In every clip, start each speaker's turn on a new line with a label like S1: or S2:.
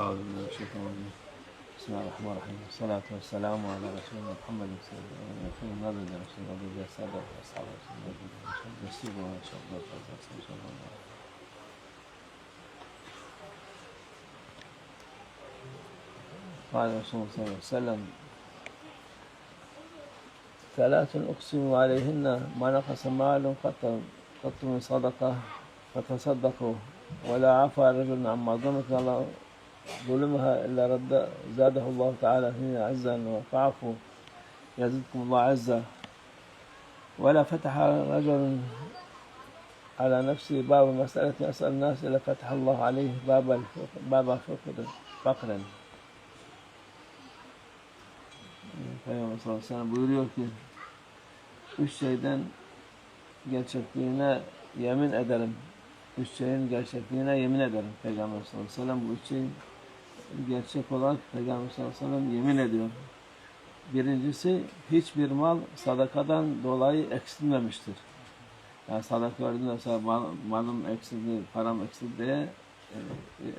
S1: أعوذ بالله من الشيطان الرجيم. بسم الله الرحمن الرحيم. والصلاة والسلام على رسولنا محمد سيد الأولين رسول الله السادة والأصحاب رسول الله نسيب وإن شاء الله إن شاء الله. قال رسول الله صلى الله عليه وسلم: ثلاث أقسم عليهن ما نقص مال قط من صدقة فتصدقوا ولا عفا رجل عما ظلمها إلا رد زاده الله تعالى فيه عزا فاعفوا يزدكم الله عزا ولا فتح رجل على نفسه باب مسألة يسأل الناس إلا فتح الله عليه باب فقر. Peygamber sallallahu aleyhi ve sellem buyuruyor ki, üç şeyden gerçekliğine yemin ederim. Üç şeyin gerçekliğine yemin ederim. Peygamber sallallahu aleyhi ve sellem bu üç şeyin gerçek olarak Peygamber sallallahu aleyhi ve sellem yemin ediyor. Birincisi, hiçbir mal sadakadan dolayı eksilmemiştir. Yani sadaka verdiğinde mesela malım eksildi, param eksildi diye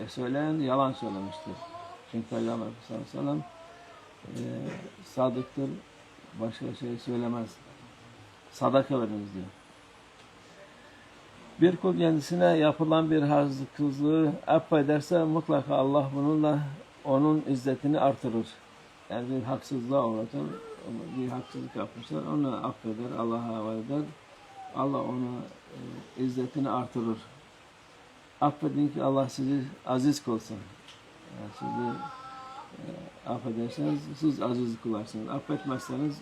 S1: söyleyen yalan söylemiştir. Çünkü Peygamber sallallahu aleyhi ve sellem sadıktır, başka şey söylemez. Sadaka veriniz diyor. Bir kul kendisine yapılan bir haksızlığı affederse mutlaka Allah bununla onun izzetini artırır. Yani bir haksızlığa uğratır, bir haksızlık yapmışlar, onu affeder, Allah'a havale eder. Allah ona izzetini artırır. Affedin ki Allah sizi aziz kılsın. Yani sizi affederseniz siz aziz kılarsınız. Affetmezseniz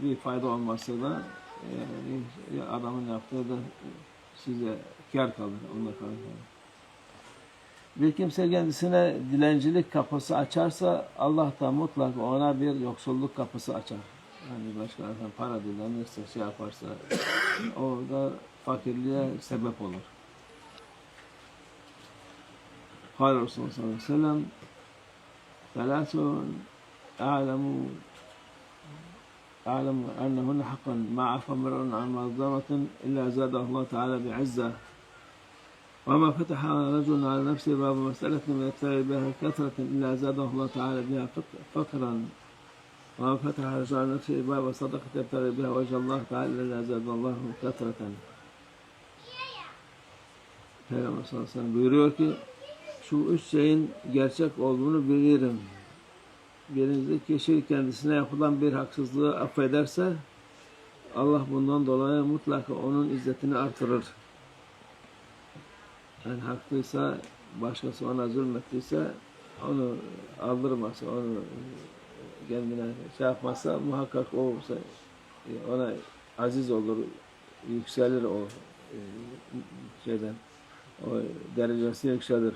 S1: bir fayda olmazsa da adamın yaptığı da size kâr kalır, onunla kalır. Bir kimse kendisine dilencilik kapısı açarsa Allah da mutlaka ona bir yoksulluk kapısı açar. Yani başkalarından para dilenirse, şey yaparsa o da fakirliğe sebep olur. Kâle Resulullah sallallahu aleyhi ve sellem: ثلاث أعلم أنهن حقا ما عفى امرؤ عن مظلمة إلا زاده الله تعالى بعزة وما فتح رجل على نفسه باب مسألة يبتغي بها كثرة إلا زاده الله تعالى بها فقرا وما فتح رجل على نفسه باب صدقة يبتغي بها وجه الله تعالى إلا زاده الله كثرة. Peygamber sallallahu aleyhi ve sellem buyuruyor ki, şu üç şeyin gerçek olduğunu bilirim. Birincisi, kişi kendisine yapılan bir haksızlığı affederse Allah bundan dolayı mutlaka onun izzetini artırır. Yani haklıysa, başkası ona zulmettiyse onu aldırmazsa, onu kendine şey yapmazsa muhakkak o ona aziz olur, yükselir o şeyden, o derecesi yükselir.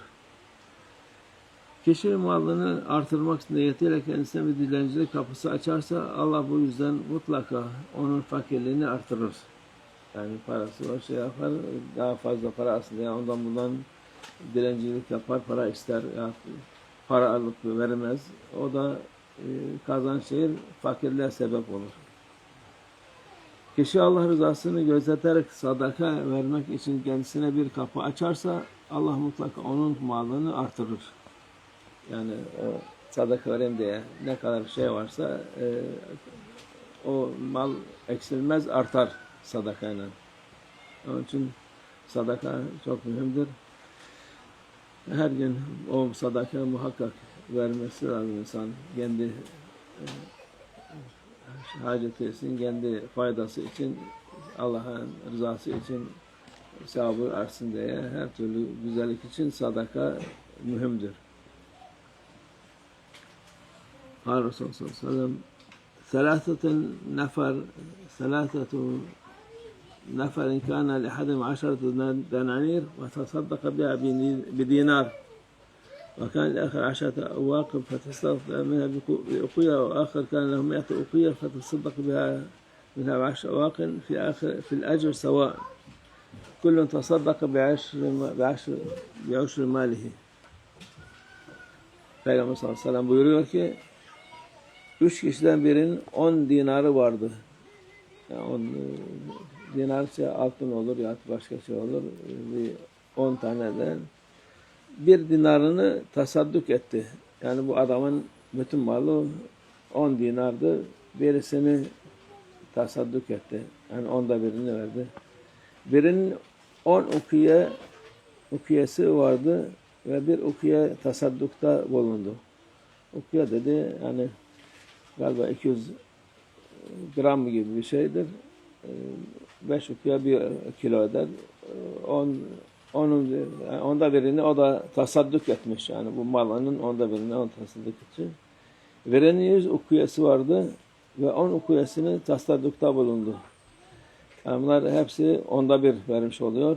S1: Kişi malını artırmak niyetiyle kendisine bir dilencilik kapısı açarsa Allah bu yüzden mutlaka onun fakirliğini artırır. Yani parası var, şey yapar, daha fazla para aslında, yani ondan bundan dilencilik yapar, para ister, ya para alıp vermez. O da kazanç değil, fakirliğe sebep olur. Kişi Allah rızasını gözeterek sadaka vermek için kendisine bir kapı açarsa Allah mutlaka onun malını artırır. Yani o sadaka vereyim diye ne kadar şey varsa o mal eksilmez, artar sadakayla. Onun için sadaka çok mühimdir. Her gün o sadaka muhakkak vermesi lazım insan. Kendi haceti için, kendi faydası için, Allah'ın rızası için sevabı artsın diye her türlü güzellik için sadaka mühimdir. قال الرسول صلى الله عليه وسلم: ثلاثة نفر كان لأحدهم 10 دنانير وتصدق بها بدينار وكان لآخر 10 أواق فتصدق منها بأقية وآخر كان له 100 أقية فتصدق منها ب10 أواق في الأجر سواء كل تصدق بعشر ماله. Peygamber sallallahu aleyhi ve sellem buyuruyor ki, 3 kişiden birinin 10 dinarı vardı. Yani 10 dinar altın olur ya başka şey olur. 10 taneden bir dinarını tasadduk etti. Yani bu adamın bütün malı 10 dinardı. Birisini tasadduk etti. Yani 10'da birini verdi. Birinin 10 ukiyesi vardı ve bir ukiye tasaddukta bulundu. Ukiye dedi yani galiba 200 gram gibi bir şeydir. 5 ukiye 1 kilo eder. Onda birini o da tasadduk etmiş. Yani bu malının onda birini on tasadduk için. Verenin 100 ukiyesi vardı ve 10 ukiyesini tasaddukta bulundu. Yani bunlar hepsi onda bir vermiş oluyor.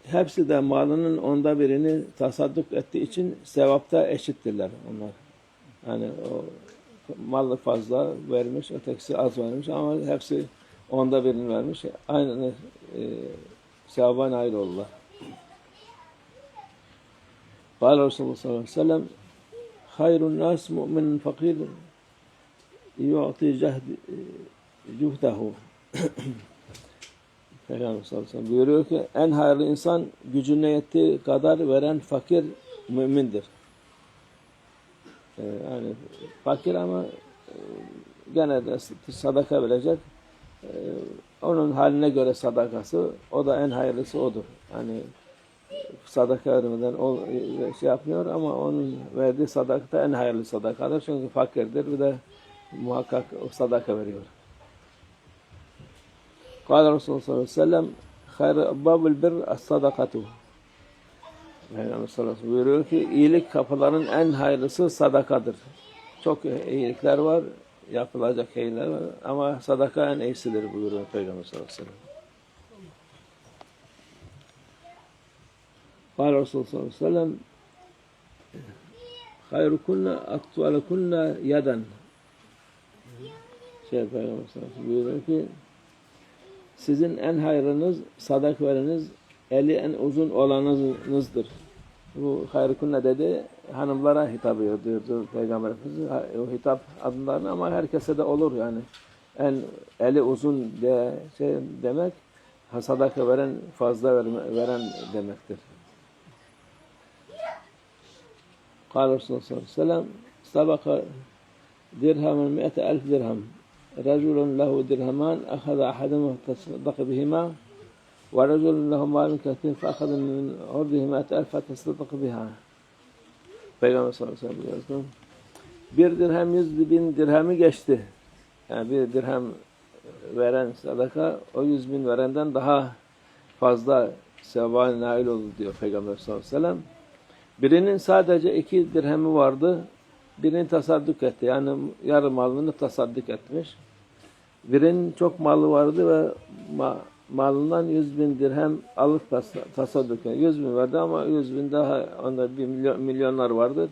S1: Hepsi de malının onda birini tasadduk ettiği için sevapta eşittirler onlar. Yani o malı fazla vermiş, ötekisi az vermiş ama hepsi onda birini vermiş. Aynı sevaba nail oldular. قال Resulullah sallallahu aleyhi ve sellem hayrun nas mu'minun fakir yu'ti cuhdehu. Peygamber sallallahu aleyhi ve sellem buyuruyor ki en hayırlı insan gücüne yettiği kadar veren fakir mümindir. Yani fakir ama gene de sadaka verecek. Onun haline göre sadakası, o da en hayırlısı odur. Yani sadaka vermeden o şey yapmıyor ama onun verdiği sadaka da en hayırlı sadakadır. Çünkü fakirdir bir de muhakkak o sadaka veriyor. Kâle Resulullah sallallahu aleyhi ve sellem hayr babul bir as-sadakatu. Peygamber sallallahu aleyhi ve sellem buyuruyor ki iyilik kapıların en hayırlısı sadakadır. Çok iyilikler var, yapılacak iyilikler var ama sadaka en iyisidir buyuruyor Peygamber sallallahu aleyhi ve sellem. قال Resulullah sallallahu aleyhi ve sellem hayrukunna atvalukunna yadan. Peygamber sallallahu aleyhi ve sellem buyuruyor ki sizin en hayırınız sadaka vereniz eli en uzun olanınızdır. Bu hayrukunna dedi hanımlara hitap ediyordu Peygamber Efendimiz. O hitap adlarını ama herkese de olur yani. En eli uzun demek sadaka veren fazla veren demektir. قال Resulullah sallallahu aleyhi ve sellem sabaka dirhamen 100.000 dirham. Raculun lehu dirhaman akhadha ahaduhuma tasaddaqa bihima ve raculun lehu malun kathir fa akhadha min urdihi 100.000 fatasaddaqa biha. Peygamber sallallahu aleyhi ve sellem bir dirhem 100.000 dirhemi geçti. Yani bir dirhem veren sadaka o 100.000 verenden daha fazla sevaba nail olur diyor Peygamber sallallahu aleyhi ve sellem. Birinin sadece 2 dirhemi vardı. Birini tasadduk etti. Yani yarı malını tasadduk etmiş. Birinin çok malı vardı ve malından 100.000 dirhem alıp tasadduk etti. 100.000 verdi ama 100.000 daha onda milyonlar vardır.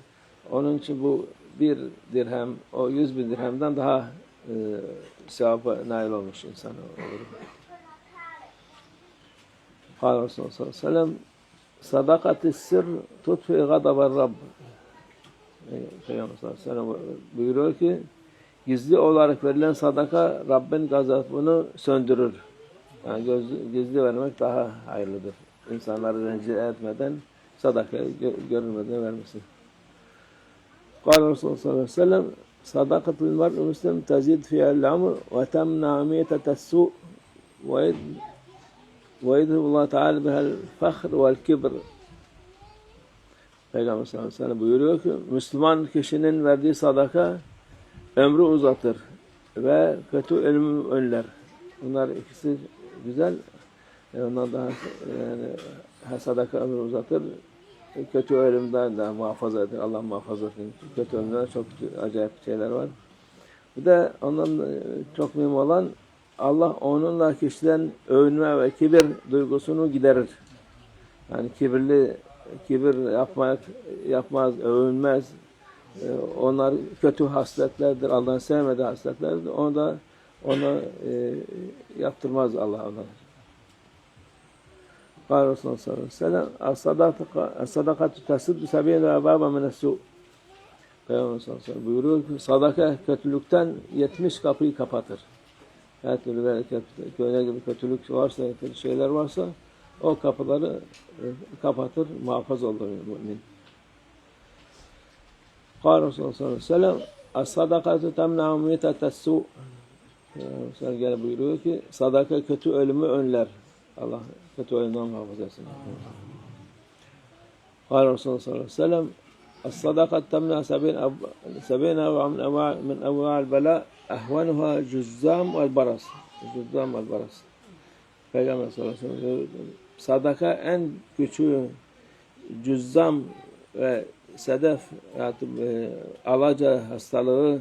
S1: Onun için bu bir dirhem o 100.000 dirhemden daha sevaba nail olmuş insan olur. Kâle Resulullah sallallahu aleyhi ve sellem sadakati sır tutfi gadaber Rabb. Peygamber sallallahu aleyhi ve sellem buyuruyor ki gizli olarak verilen sadaka Rabbin gazabını söndürür. Yani gizli vermek daha hayırlıdır. İnsanları rencide etmeden sadaka görülmeden vermesin. Kâle Resulullah sallallahu aleyhi ve sellem sadakatul mer'u muslim tezid fiyel amr ve temna miyetetes su ve yedhullah Teala bihel fahr vel kibr. Peygamber sallallahu aleyhi ve sellem buyuruyor ki Müslüman kişinin verdiği sadaka ömrü uzatır ve kötü ölümü önler. Bunlar ikisi güzel. Ondan daha yani sadaka ömrü uzatır. Kötü ölümden de muhafaza eder. Allah muhafaza etsin. Kötü ölümden çok acayip şeyler var. Bir de ondan çok mühim olan Allah onunla kişiden övünme ve kibir duygusunu giderir. Yani kibir yapmaz, övünmez. Onlar kötü hasletlerdir. Allah'ın sevmediği hasletlerdir. Onu yaptırmaz Allah ona. Kâle Resulullah sallallahu aleyhi ve sellem sadakatü tesuddu sebîne bâba mine's-sû. Peygamber sallallahu aleyhi ve sellem buyuruyor ki sadaka kötülükten 70 kapıyı kapatır. Her türlü böyle gibi kötülük varsa, kötü şeyler varsa o kapıları kapatır, muhafaza olur mümin. قال Resulullah sallallahu aleyhi ve sellem Es-sadakatu temna'u mitetes-su. Mesela gene buyuruyor ki sadaka kötü ölümü önler. Allah kötü ölümden muhafaza etsin. قال Resulullah sallallahu aleyhi ve sellem Es-sadakatu temna'u seb'ine min enva'il bela ehvenuha cüzzam vel baras. Cüzzam vel baras. Peygamber sallallahu aleyhi ve sellem sadaka en küçüğü cüzzam ve sedef alaca hastalığı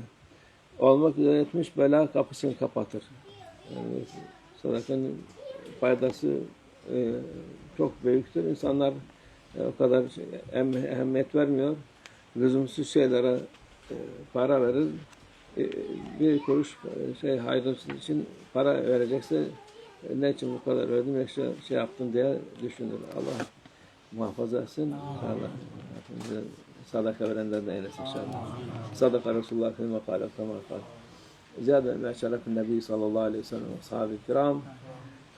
S1: olmak üzere etmiş bela kapısını kapatır. Yani sadakanın faydası çok büyüktür. İnsanlar o kadar ehemmiyet vermiyor. Lüzumsuz şeylere para verir. Bir kuruş hayrımsız için para verecekse ne için bu kadar verdim yoksa şey yaptım diye düşünür. Allah muhafaza etsin. Allah sadaka verenlerden eylesin inşallah. Sadaka Resulullah ve kâle kâmâ kâle. Zâbe ve şerefin Nebi sallallahu aleyhi ve sellem ve sahabe-i kiram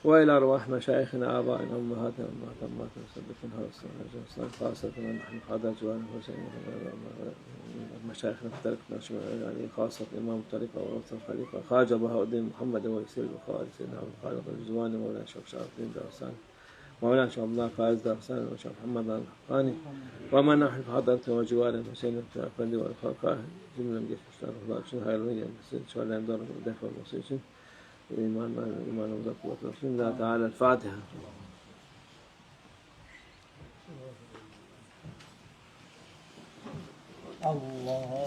S1: ve ilâ arvâh meşâihina âbâina ummahâtina muhtemmatin sabbitin harasına khâsatan nahnu hâdâ civarın Hüseyin meşâihina fıtarıkna yani khâsat İmam-ı Tarika ve Raftan Khalifa Khâca Bahâuddin Muhammed ve Veysel Bukhari Seyyidina Abdülkadir Rızvani Mevlana Şah Şarafdin Dağısani مولانا شاء الله فاز دارسان وشاء محمد الحقاني وما نحن في حضرته وجواره حسين الأفندي والخلفاء جملة من جيش مشتاق الله شن هاي الوجه إن شاء الله يمدر دفع المصير إيمان وذاك وتوفيق الله تعالى الفاتحة
S2: الله